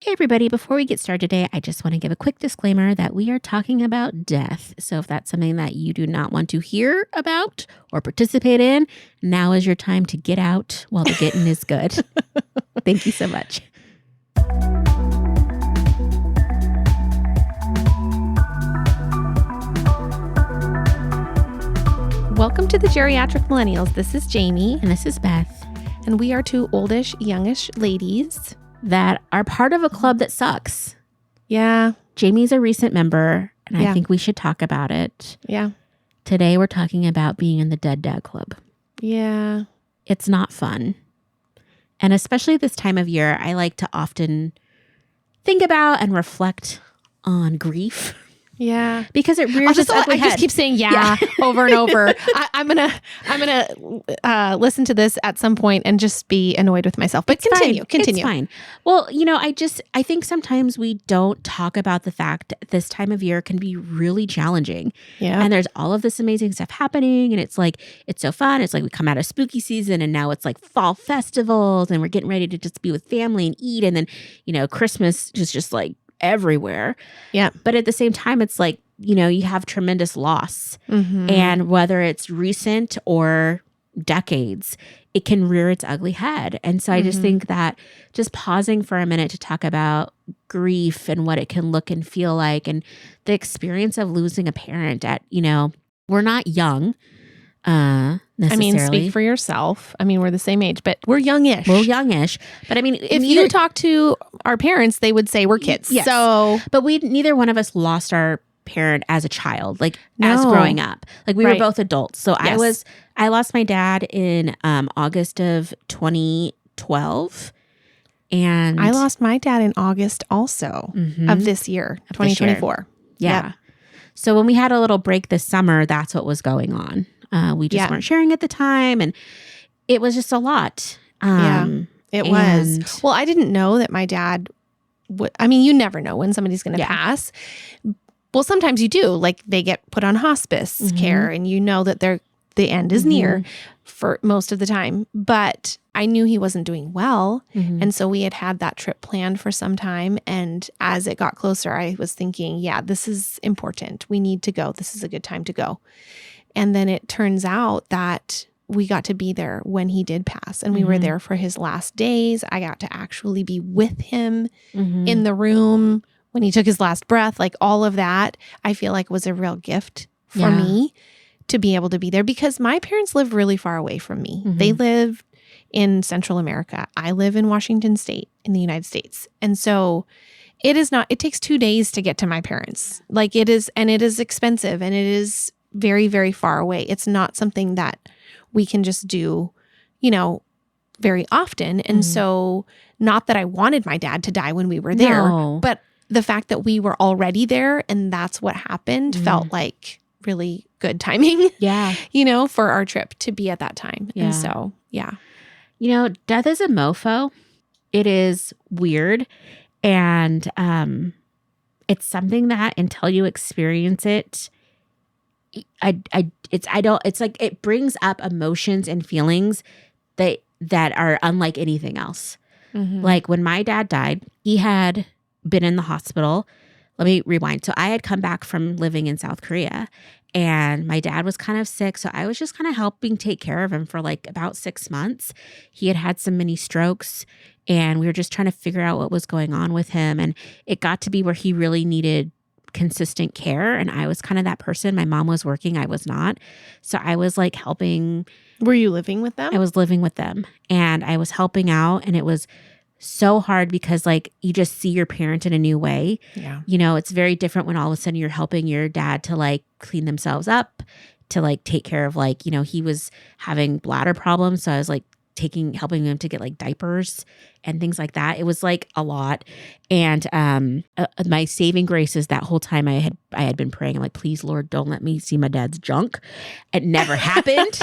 Hey, everybody. Before we get started today, I just want to give a quick disclaimer that we are talking about death. So if that's something that you do not want to hear about or participate in, now is your time to get out while the getting is good. Thank you so much. Welcome to the Geriatric Millennials. This is Jayme. And this is Beth. And we are two oldish, youngish ladies that are part of a club that sucks. Yeah. Jamie's a recent member, and Yeah. I think we should talk about it. Yeah. Today, we're talking about being in the Dead Dad Club. Yeah. It's not fun. And especially this time of year, I like to often think about and reflect on grief. Yeah. Because it rears its ugly I head. just keep saying over and over. I'm gonna listen to this at some point and just be annoyed with myself. But continue. It's fine. Well, I think sometimes we don't talk about the fact that this time of year can be really challenging. Yeah. And there's all of this amazing stuff happening, and it's so fun. It's like we come out of spooky season, and now it's like fall festivals, and we're getting ready to just be with family and eat, and then Christmas is just like everywhere. Yeah. But at the same time, it's like, you have tremendous loss. Mm-hmm. And whether it's recent or decades, it can rear its ugly head. And so I just think that just pausing for a minute to talk about grief and what it can look and feel like, and the experience of losing a parent at, we're not young. Necessarily. Speak for yourself. We're the same age, but we're youngish. But if you talk to our parents, they would say we're kids. Yes. So, but neither one of us lost our parent as a child, as growing up. We were both adults. So yes. I lost my dad in August of 2012. And I lost my dad in August also of this year, 2024. Yeah. Yep. So when we had a little break this summer, that's what was going on. We just weren't sharing at the time, and it was just a lot. It was. Well, I didn't know that my dad would. You never know when somebody's going to pass. Well, sometimes you do. They get put on hospice care, and you know that the end is near for most of the time. But I knew he wasn't doing well, and so we had that trip planned for some time. And as it got closer, I was thinking, this is important. We need to go. This is a good time to go. And then it turns out that we got to be there when he did pass, and we were there for his last days. I got to actually be with him in the room when he took his last breath. All of that, I feel like was a real gift for me to be able to be there, because my parents live really far away from me. They live in Central America. I live in Washington State in the United States. And so it takes 2 days to get to my parents. It is expensive, and it is very, very far away. It's not something that we can just do, very often. And so, not that I wanted my dad to die when we were there, but the fact that we were already there and that's what happened felt like really good timing. Yeah. For our trip to be at that time. Yeah. And so, death is a mofo. It is weird. And it's something that until you experience it, it brings up emotions and feelings that are unlike anything else. When my dad died, he had been in the hospital. Let me rewind. So I had come back from living in South Korea, and my dad was kind of sick. So I was just kind of helping take care of him for about 6 months. He had some mini strokes, and we were just trying to figure out what was going on with him. And it got to be where he really needed consistent care, and I was kind of that person. My mom was working, I was not. So I was helping. Were you living with them? I was living with them, and I was helping out, and it was so hard because you just see your parent in a new way. Yeah. It's very different when all of a sudden you're helping your dad to clean themselves up, to take care of he was having bladder problems. So I was helping him to get diapers and things like that. It was a lot. And my saving grace is that whole time I had been praying. I'm please, Lord, don't let me see my dad's junk. It never happened.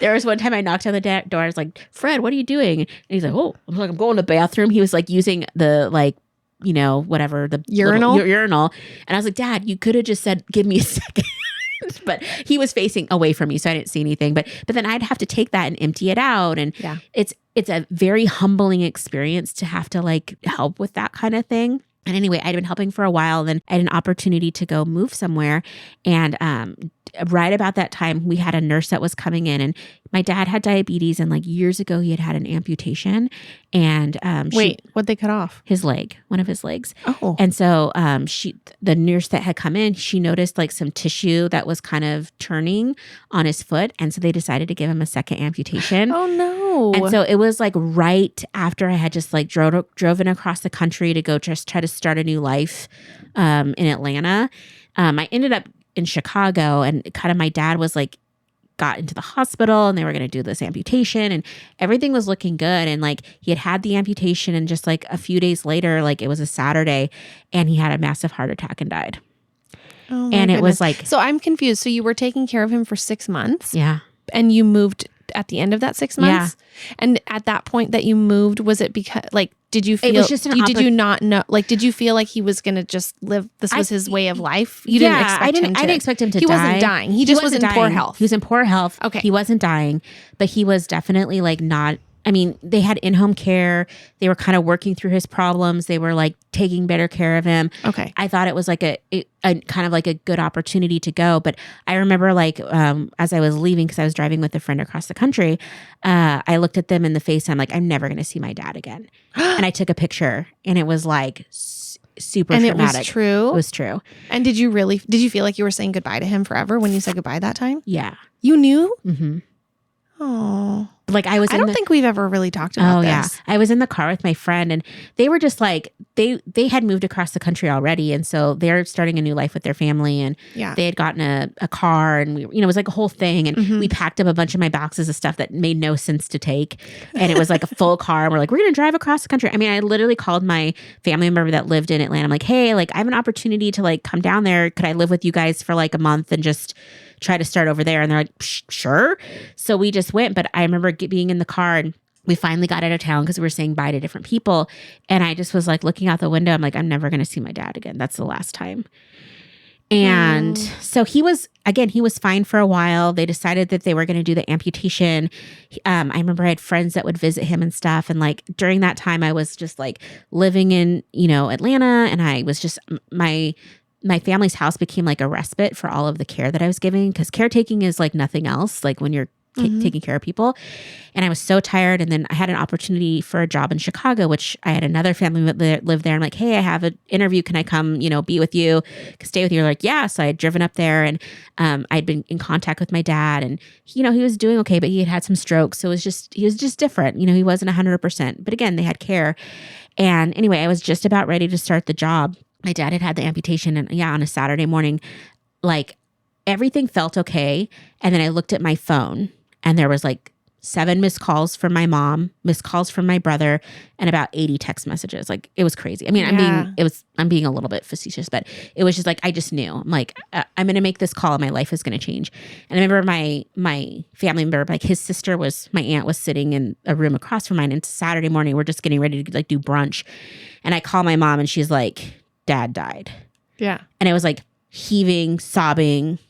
There was one time I knocked on the door. I was like, Fred, what are you doing? And he's like, oh, I'm going to the bathroom. He was using the whatever, the urinal. Urinal. And I was like, Dad, you could have just said, give me a second. But he was facing away from me, so I didn't see anything. But then I'd have to take that and empty it out. And it's a very humbling experience to have to like help with that kind of thing. And anyway, I'd been helping for a while. Then I had an opportunity to go move somewhere. And right about that time, we had a nurse that was coming in, and my dad had diabetes. And like years ago, he had an amputation. And what'd they cut off? His leg, one of his legs. Oh. And so the nurse that had come in, she noticed like some tissue that was kind of turning on his foot. And so they decided to give him a second amputation. Oh, no. And so it was like right after I had just like driven across the country to go just try to start a new life in Atlanta. I ended up in Chicago, and kind of my dad was like, got into the hospital, and they were going to do this amputation, and everything was looking good. And like he had the amputation, and just like a few days later, like it was a Saturday, and he had a massive heart attack and died. Oh, and it was like, so I'm confused. So you were taking care of him for 6 months. Yeah. And you moved at the end of that 6 months. Yeah. And at that point that you moved, was it because like, did you feel, it was just did you not know, like, did you feel like he was going to just live, this was his way of life? You didn't expect him to. I didn't expect him to die. He wasn't dying. He just was in poor health. He was in poor health. Okay. He wasn't dying, but he was definitely like not, I mean, they had in-home care. They were kind of working through his problems. They were like taking better care of him. Okay. I thought it was like a kind of like a good opportunity to go. But I remember like as I was leaving, because I was driving with a friend across the country, I looked at them in the face. And I'm like, I'm never going to see my dad again. And I took a picture, and it was like super and traumatic. It was true? It was true. And did you feel like you were saying goodbye to him forever when you said goodbye that time? Yeah. You knew? Mm-hmm. Oh. Like I don't think we've ever really talked about this. Yeah. I was in the car with my friend, and they were just like, they had moved across the country already. And so they're starting a new life with their family, and they had gotten a car, and we, it was like a whole thing. And we packed up a bunch of my boxes of stuff that made no sense to take. And it was like a full car. And we're like, we're going to drive across the country. I mean, I literally called my family member that lived in Atlanta. I'm like, hey, like I have an opportunity to like come down there. Could I live with you guys for like a month and just try to start over there? And they're like, sure. So we just went. But I remember being in the car, and we finally got out of town because we were saying bye to different people. And I just was like looking out the window. I'm like, I'm never going to see my dad again. That's the last time. And so he was fine for a while. They decided that they were going to do the amputation. I remember I had friends that would visit him and stuff. And like during that time, I was just like living in, Atlanta. And I was just, my family's house became like a respite for all of the care that I was giving, because caretaking is like nothing else, like when you're taking care of people. And I was so tired. And then I had an opportunity for a job in Chicago, which I had another family that lived there. I'm like, hey, I have an interview. Can I come, be with you, stay with you? They're like, yeah. So I had driven up there, and I'd been in contact with my dad, and he was doing okay, but he had some strokes. So he was just different. He wasn't 100%, but again, they had care. And anyway, I was just about ready to start the job. My dad had the amputation, and on a Saturday morning, like everything felt okay. And then I looked at my phone, and there was like 7 missed calls from my mom, missed calls from my brother, and about 80 text messages. Like it was crazy. I mean, I'm being a little bit facetious, but it was just like, I just knew. I'm like, I'm going to make this call, and my life is going to change. And I remember my family member, like his sister my aunt was sitting in a room across from mine. And Saturday morning, we're just getting ready to like do brunch. And I call my mom, and she's like, Dad died. Yeah. And I was like heaving, sobbing.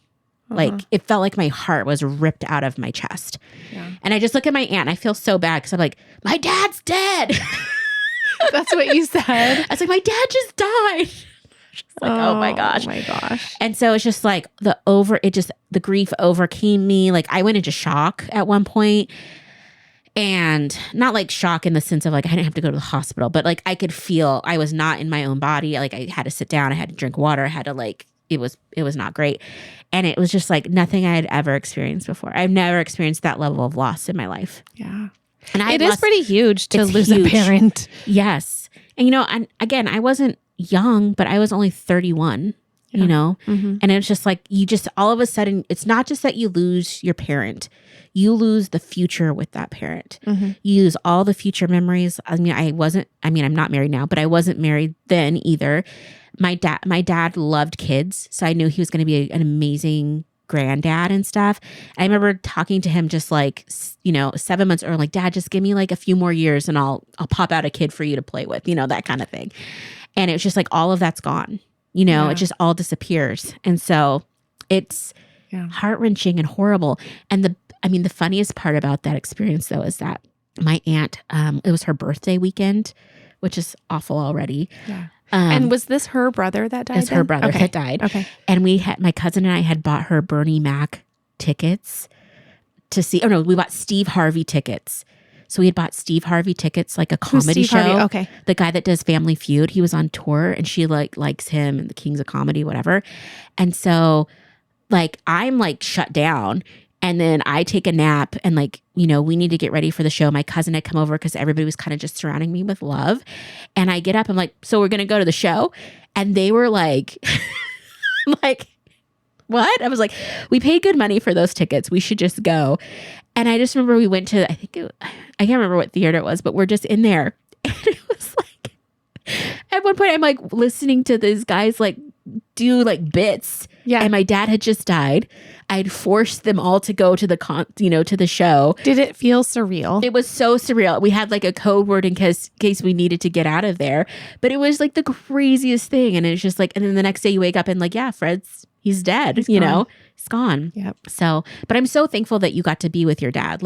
Like it felt like my heart was ripped out of my chest. Yeah. And I just look at my aunt, and I feel so bad, because I'm like, my dad's dead. That's what you said. I was like, my dad just died. She's like, oh my gosh. Oh my gosh. And so it's just like the grief overcame me. Like I went into shock at one point. And not like shock in the sense of like I didn't have to go to the hospital, but like I could feel I was not in my own body. Like I had to sit down, I had to drink water, I had to like, it was not great. And it was just like nothing I had ever experienced before. I've never experienced that level of loss in my life. Yeah. And it is pretty huge to lose huge. A parent. Yes. And and again, I wasn't young, but I was only 31. And it was just like, you just all of a sudden, it's not just that you lose your parent, you lose the future with that parent. You lose all the future memories. I'm not married now, but I wasn't married then either. My dad loved kids. So I knew he was going to be an amazing granddad and stuff. I remember talking to him just like, 7 months early, like, Dad, just give me like a few more years and I'll pop out a kid for you to play with, that kind of thing. And it was just like, all of that's gone. It just all disappears. And so it's heart-wrenching and horrible. And the funniest part about that experience though is that my aunt, it was her birthday weekend, which is awful already. Yeah. And was this her brother that died? It's her brother that died. Okay. And my cousin and I had bought her Bernie Mac tickets to see, we bought Steve Harvey tickets. So we had bought Steve Harvey tickets, like a comedy show. Harvey? Okay. The guy that does Family Feud, he was on tour and she likes him and the Kings of Comedy, whatever. And so I'm shut down. And then I take a nap and we need to get ready for the show. My cousin had come over because everybody was kind of just surrounding me with love. And I get up, I'm like, so we're going to go to the show? And they were like, what? I was like, we paid good money for those tickets. We should just go. And I just remember we went to, I can't remember what theater it was, but we're just in there. And it was at one point I'm listening to these guys do bits. Yeah. And my dad had just died. I'd forced them all to go to the to the show. Did it feel surreal? It was so surreal. We had a code word in case we needed to get out of there. But it was the craziest thing. And it's just and then the next day you wake up and he's dead. He's gone. Yep. So, but I'm so thankful that you got to be with your dad.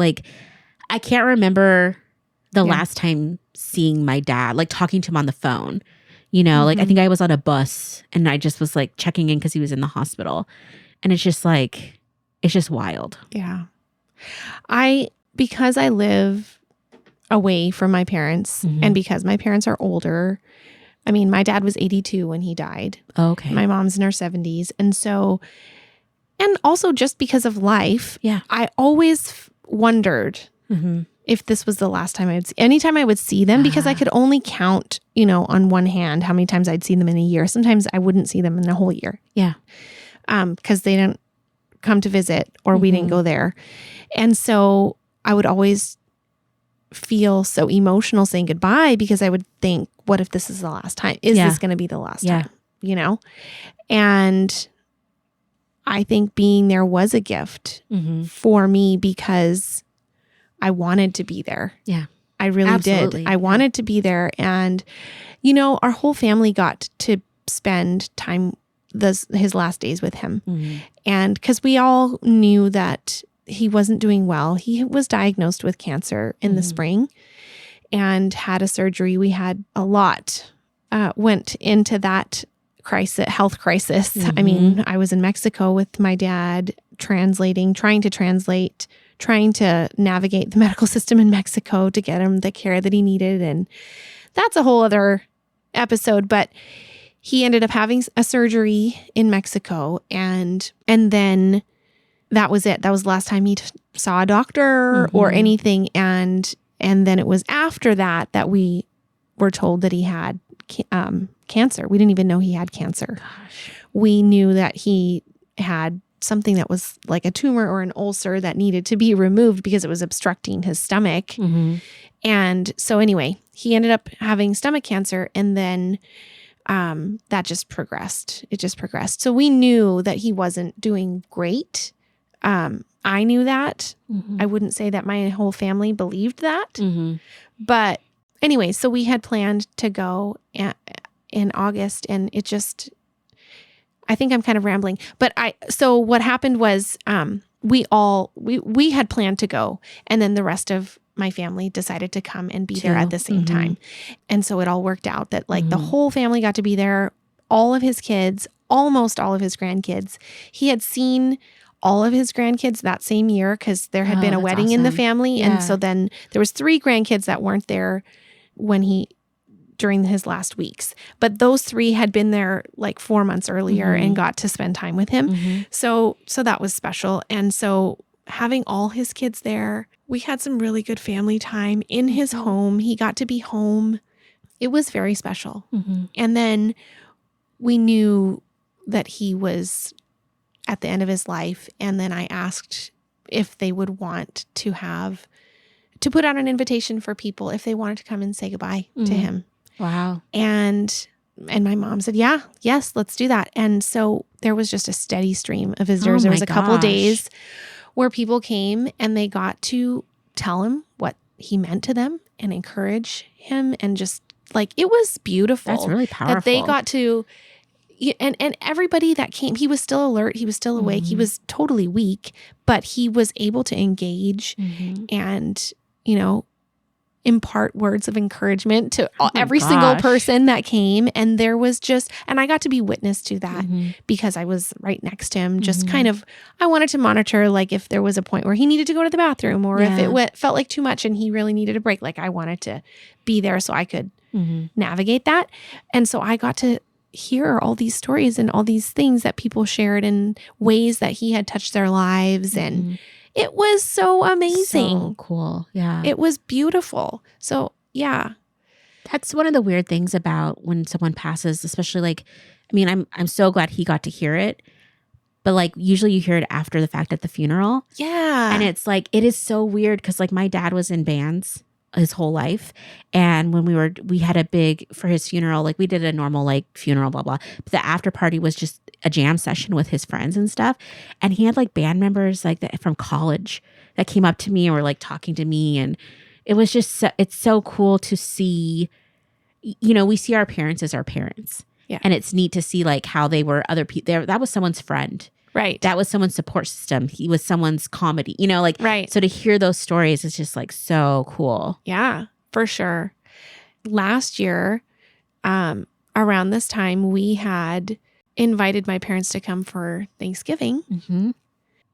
I can't remember the last time seeing my dad, talking to him on the phone. I think I was on a bus and I just was checking in because he was in the hospital. And it's just it's just wild. Yeah. Because I live away from my parents and because my parents are older, I mean, my dad was 82 when he died. Okay. My mom's in her 70s. And so, and also just because of life, I always wondered if this was the last time anytime I would see them, because I could only count, on one hand how many times I'd see them in a year. Sometimes I wouldn't see them in a whole year. Yeah. Because they didn't come to visit or we didn't go there. And so I would always feel so emotional saying goodbye because I would think, what if this is the last time? Is this going to be the last time? And I think being there was a gift for me because I wanted to be there. Yeah. I really did. I wanted to be there. And, our whole family got to spend time his last days with him. And because we all knew that he wasn't doing well. He was diagnosed with cancer in the spring and had a surgery. We had a lot went into that health crisis. I mean, I was in Mexico with my dad trying to navigate the medical system in Mexico to get him the care that he needed. And that's a whole other episode, but he ended up having a surgery in Mexico. And then that was it. That was the last time he saw a doctor or anything. And then it was after that we were told that he had cancer. We didn't even know he had cancer. Gosh. We knew that he had something that was like a tumor or an ulcer that needed to be removed because it was obstructing his stomach. And so anyway, he ended up having stomach cancer, and then that just progressed. It just progressed. So we knew that he wasn't doing great. I knew that. I wouldn't say that my whole family believed that. But anyway, so we had planned to go in August, and it just, I think I'm kind of rambling, but so what happened was, we had planned to go, and then the rest of my family decided to come and be there at the same time. And so it all worked out that the whole family got to be there, all of his kids, almost all of his grandkids. He had seen all of his grandkids that same year because there had been a wedding in the family. Yeah. And so then there was 3 grandkids that weren't there during his last weeks. But those 3 had been there 4 months earlier and got to spend time with him. So that was special. And so having all his kids there, we had some really good family time in his home. He got to be home. It was very special. And then we knew that he was at the end of his life. And then I asked if they would want to put out an invitation for people if they wanted to come and say goodbye to him. Wow. And my mom said, yes, let's do that. And so there was just a steady stream of visitors. There was a couple days where people came and they got to tell him what he meant to them and encourage him. And just it was beautiful. That's really powerful. That they got to, and everybody that came, he was still alert. He was still awake. He was totally weak, but he was able to engage and, impart words of encouragement to every single person that came. And there was and I got to be witness to that because I was right next to him, just kind of, I wanted to monitor, like if there was a point where he needed to go to the bathroom or if it felt like too much and he really needed a break, like I wanted to be there so I could navigate that. And so I got to hear all these stories and all these things that people shared and ways that he had touched their lives. And it was so amazing. So cool. Yeah. It was beautiful. So, yeah. That's one of the weird things about when someone passes, especially like, I mean, I'm so glad he got to hear it, but like usually you hear it after the fact at the funeral. Yeah. And it's like, it is so weird because like my dad was in bands his whole life. And when we had a big, for his funeral, like we did a normal like funeral, blah, blah. But the after party was just a jam session with his friends and stuff. And he had like band members like that from college that came up to me and were like talking to me. And it was just, it's so cool to see, you know, we see our parents as our parents. Yeah. And it's neat to see like how they were other people. That was someone's friend. Right. That was someone's support system. He was someone's comedy, you know, like, right. So to hear those stories is just like so cool. Yeah, for sure. Last year, around this time, we had invited my parents to come for Thanksgiving. Mm-hmm.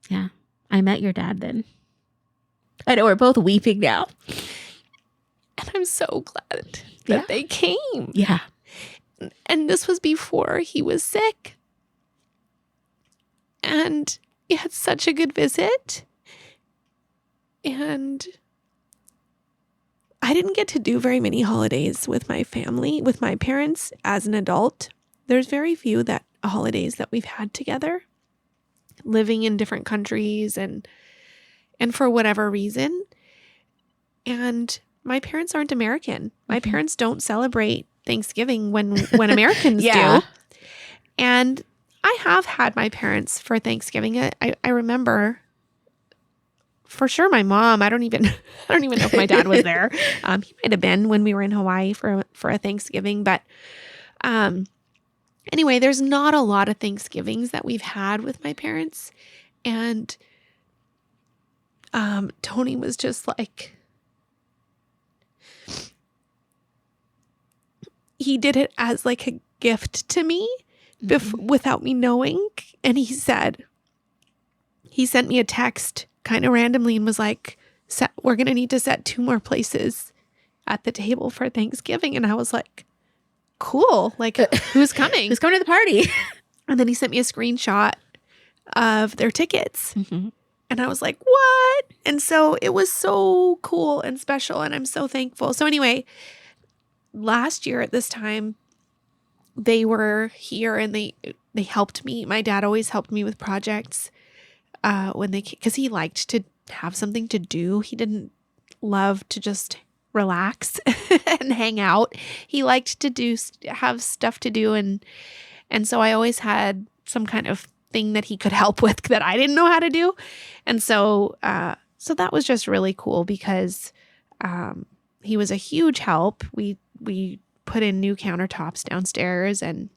Yeah. I met your dad then. I know we're both weeping now. And I'm so glad that they came. Yeah. And this was before he was sick. And we had such a good visit. And I didn't get to do very many holidays with my family, with my parents as an adult. There's very few holidays that we've had together, living in different countries and for whatever reason. And my parents aren't American. My parents don't celebrate Thanksgiving when Americans do. And I have had my parents for Thanksgiving. I remember for sure my mom. I don't even know if my dad was there. He might have been when we were in Hawaii for a Thanksgiving. But anyway, there's not a lot of Thanksgivings that we've had with my parents. And Tony was just like, he did it as like a gift to me. Without me knowing. And he sent me a text kind of randomly and was like, we're going to need to set 2 more places at the table for Thanksgiving. And I was like, cool. Like, who's coming? Who's coming to the party? And then he sent me a screenshot of their tickets. Mm-hmm. And I was like, what? And so it was so cool and special. And I'm so thankful. So anyway, last year at this time, they were here and they helped me. My dad always helped me with projects because he liked to have something to do. He didn't love to just relax and hang out. He liked to have stuff to do. And so I always had some kind of thing that he could help with that I didn't know how to do. And so that was just really cool because he was a huge help. We put in new countertops downstairs and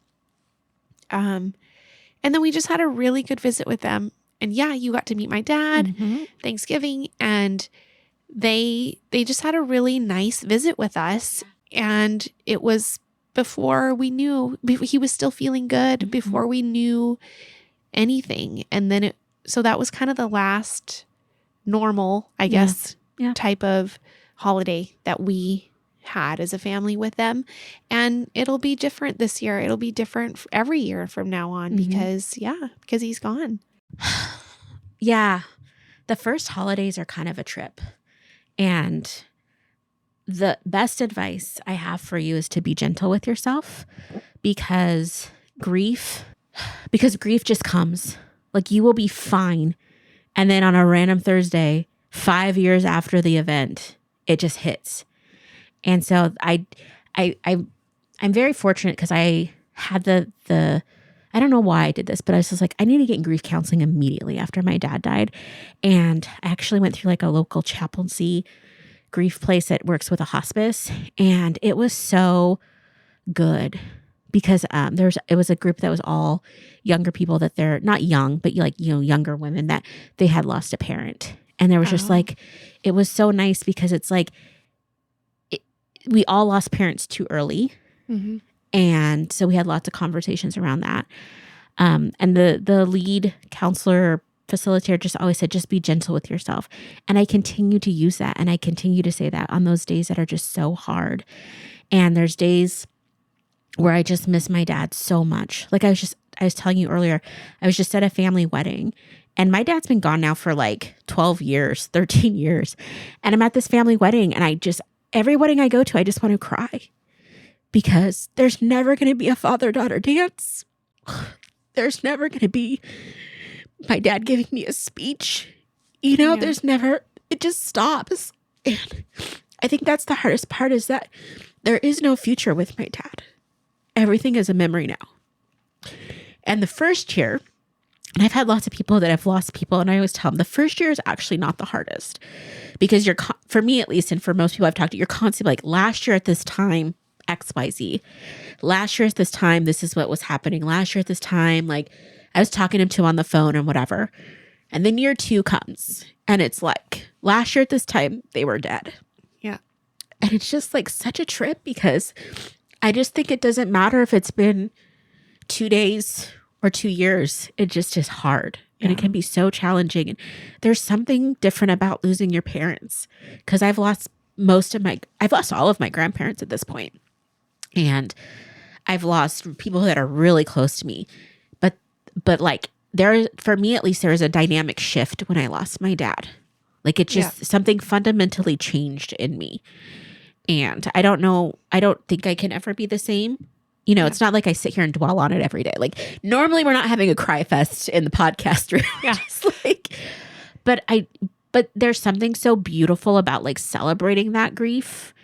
then we just had a really good visit with them. And yeah, you got to meet my dad Thanksgiving, and they just had a really nice visit with us. And it was before we knew he was still feeling good, before we knew anything. And then so that was kind of the last normal, I guess, type of holiday that we had as a family with them. And it'll be different this year. It'll be different every year from now on because he's gone. Yeah. The first holidays are kind of a trip. And the best advice I have for you is to be gentle with yourself because grief just comes. Like you will be fine. And then on a random Thursday, 5 years after the event, it just hits. And so I'm very fortunate because I had the I don't know why I did this, but I was just like, I need to get in grief counseling immediately after my dad died. And I actually went through like a local chaplaincy grief place that works with a hospice. And it was so good because it was a group that was all younger people that they're not young, but younger women that they had lost a parent. And there was just like, it was so nice because it's like, we all lost parents too early. Mm-hmm. And so we had lots of conversations around that. And the lead counselor facilitator just always said, just be gentle with yourself. And I continue to use that. And I continue to say that on those days that are just so hard. And there's days where I just miss my dad so much. Like I was telling you earlier, I was just at a family wedding and my dad's been gone now for like 12 years, 13 years. And I'm at this family wedding and every wedding I go to, I just want to cry because there's never going to be a father-daughter dance. There's never going to be my dad giving me a speech. There's never, it just stops. And I think that's the hardest part is that there is no future with my dad. Everything is a memory now. And the first year, and I've had lots of people that have lost people, and I always tell them the first year is actually not the hardest because for me at least, and for most people I've talked to, you're constantly like, last year at this time, XYZ. Last year at this time, this is what was happening. Last year at this time, like I was talking to him on the phone and whatever. And then year 2 comes and it's like, last year at this time, they were dead. Yeah. And it's just like such a trip because I just think it doesn't matter if it's been 2 days or 2 years. It just is hard. And it can be so challenging. And there's something different about losing your parents because I've lost all of my grandparents at this point. And I've lost people that are really close to me. But like for me, at least, there was a dynamic shift when I lost my dad. Like it just, something fundamentally changed in me. And I don't think I can ever be the same. It's not like I sit here and dwell on it every day. Like normally we're not having a cry fest in the podcast room. Yeah. But there's something so beautiful about like celebrating that grief.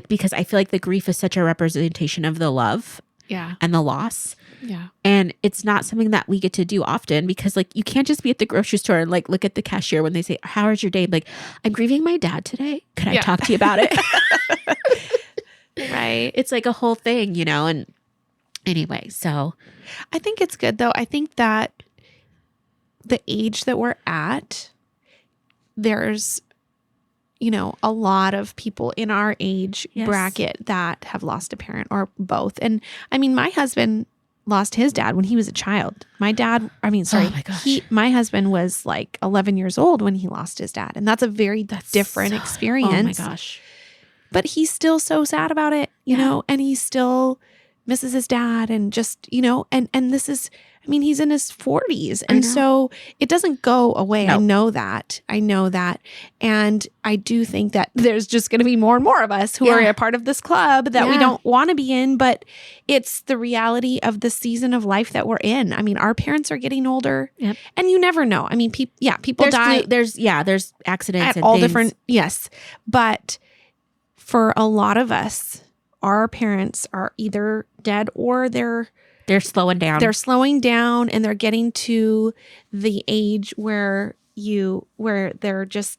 Because I feel like the grief is such a representation of the love and the loss. Yeah. And it's not something that we get to do often because like you can't just be at the grocery store and like look at the cashier when they say, how was your day? Like, I'm grieving my dad today. Could I talk to you about it? Right. It's like a whole thing, and anyway, so. I think it's good though. I think that the age that we're at, there's a lot of people in our age bracket that have lost a parent or both. And I mean, my husband lost his dad when he was a child. My husband was like 11 years old when he lost his dad. And that's a very different experience. Oh my gosh. But he's still so sad about it, you know, and he still misses his dad and just, and this is, I mean, he's in his 40s. And so it doesn't go away. No. I know that. And I do think that there's just going to be more and more of us who are a part of this club that we don't want to be in, but it's the reality of the season of life that we're in. I mean, our parents are getting older and you never know. I mean, people die. There's accidents at and all things. Different. Yes. But for a lot of us, our parents are either dead or they're slowing down. They're slowing down and they're getting to the age where they're just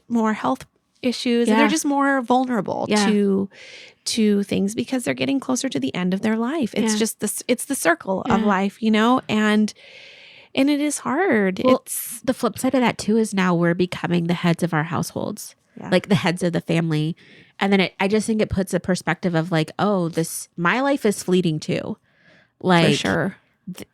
more health issues and they're just more vulnerable to things because they're getting closer to the end of their life. It's just it's the circle of life, and it is hard. Well, it's the flip side of that too is now we're becoming the heads of our households. Like the heads of the family. And then I just think it puts a perspective of like, oh, my life is fleeting too. Like, for sure.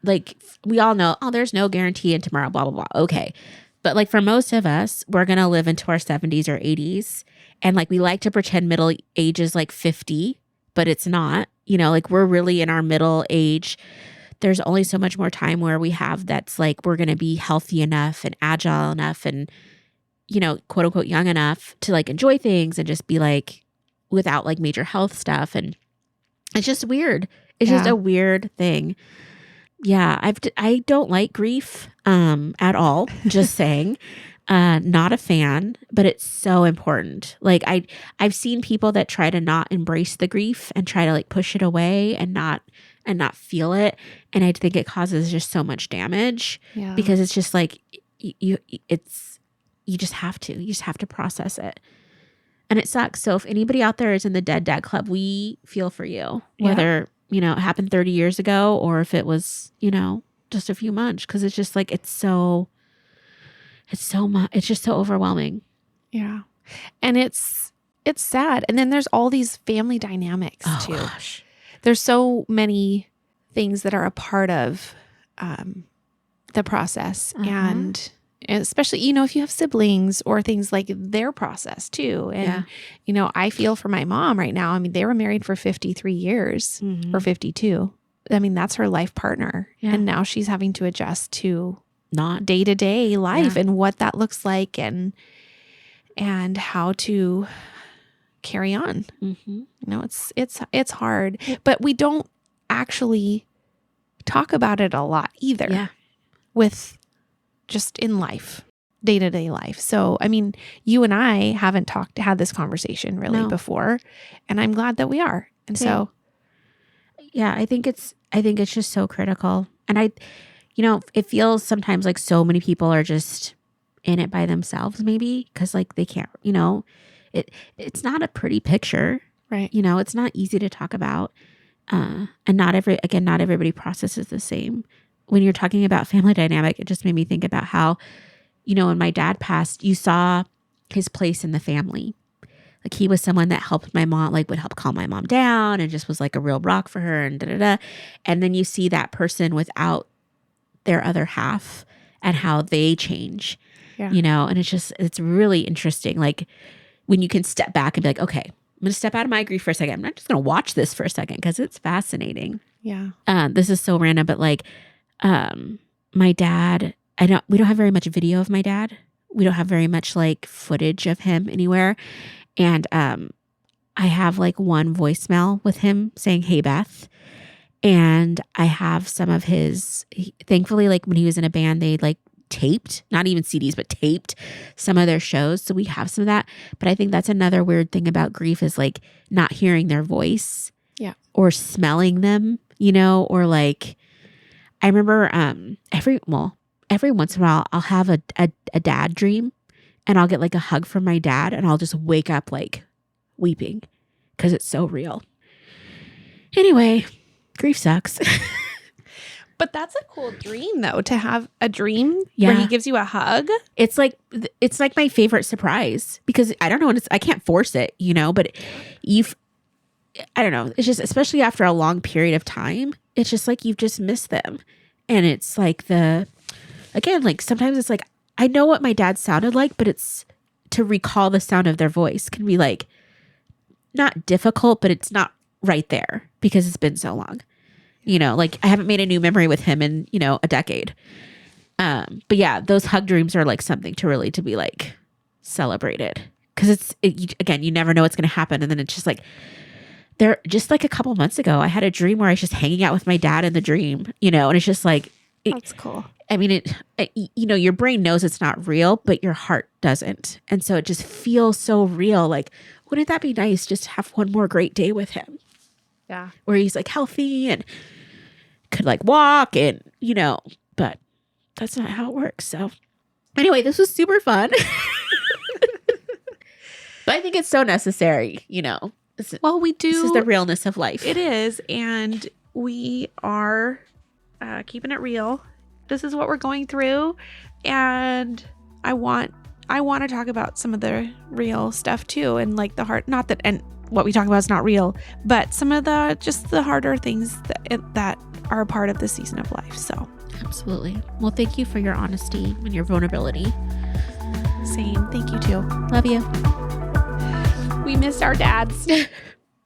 Like we all know, there's no guarantee in tomorrow, blah, blah, blah. Okay. But like for most of us, we're going to live into our 70s or 80s. And like we like to pretend middle age is like 50, but it's not. Like we're really in our middle age. There's only so much more time where we have that's like we're going to be healthy enough and agile enough and quote unquote young enough to like enjoy things and just be like without like major health stuff. And it's just weird. It's just a weird thing. Yeah. I don't like grief, at all. Just saying, not a fan, but it's so important. Like I've seen people that try to not embrace the grief and try to like push it away and not feel it. And I think it causes just so much damage because it's just like, you just have to process it. And it sucks. So if anybody out there is in the Dead Dad Club, we feel for you, whether, it happened 30 years ago or if it was, just a few months. Cause it's just like, it's so much, it's just so overwhelming. Yeah. And it's it's sad. And then there's all these family dynamics too. Gosh. There's so many things that are a part of the process. And especially, if you have siblings or things like their process too. And, I feel for my mom right now. I mean, they were married for 53 years or 52. I mean, that's her life partner. Yeah. And now she's having to adjust to not day-to-day life and what that looks like and how to carry on. It's hard, but we don't actually talk about it a lot either with just in life, day-to-day life. So, I mean, you and I haven't had this conversation really before, and I'm glad that we are. And so, I think it's just so critical. And it feels sometimes like so many people are just in it by themselves, maybe because like they can't, it's not a pretty picture, right? It's not easy to talk about. And not everybody processes the same. When you're talking about family dynamic, it just made me think about how, when my dad passed, you saw his place in the family. Like he was someone that helped my mom, like would help calm my mom down and just was like a real rock for her and da-da-da. And then you see that person without their other half and how they change, and it's really interesting. Like when you can step back and be like, okay, I'm going to step out of my grief for a second. I'm not just going to watch this for a second because it's fascinating. Yeah. This is so random, but like, my dad, we don't have very much video of my dad. We don't have very much like footage of him anywhere. And, I have like one voicemail with him saying, "Hey, Beth." And I have some of thankfully, like when he was in a band, they like taped, not even CDs, but taped some of their shows. So we have some of that. But I think that's another weird thing about grief is like not hearing their voice or smelling them, or like, I remember every once in a while I'll have a dad dream and I'll get like a hug from my dad and I'll just wake up like weeping because it's so real. Anyway, grief sucks. But that's a cool dream though, to have a dream where he gives you a hug. It's like my favorite surprise because I don't know, I can't force it, but I don't know. It's just, especially after a long period of time, it's just like you've just missed them. And it's like like sometimes it's like, I know what my dad sounded like, but it's to recall the sound of their voice can be like not difficult, but it's not right there because it's been so long. Like I haven't made a new memory with him in, a decade. But yeah, those hug dreams are like something to be like celebrated because again, you never know what's going to happen. And then it's just like, just like a couple months ago, I had a dream where I was just hanging out with my dad in the dream, and it's just like, that's cool. I mean, your brain knows it's not real, but your heart doesn't. And so it just feels so real. Like, wouldn't that be nice just to have one more great day with him? Yeah. Where he's like healthy and could like walk and, but that's not how it works. So anyway, this was super fun. But I think it's so necessary, Well, we do. This is the realness of life. It is. And we are keeping it real. This is what we're going through. And I want to talk about some of the real stuff too. And like the heart, not that, and what we talk about is not real, but some of the harder things that are a part of the season of life. So absolutely. Well, thank you for your honesty and your vulnerability. Same. Thank you too. Love you. We missed our dads.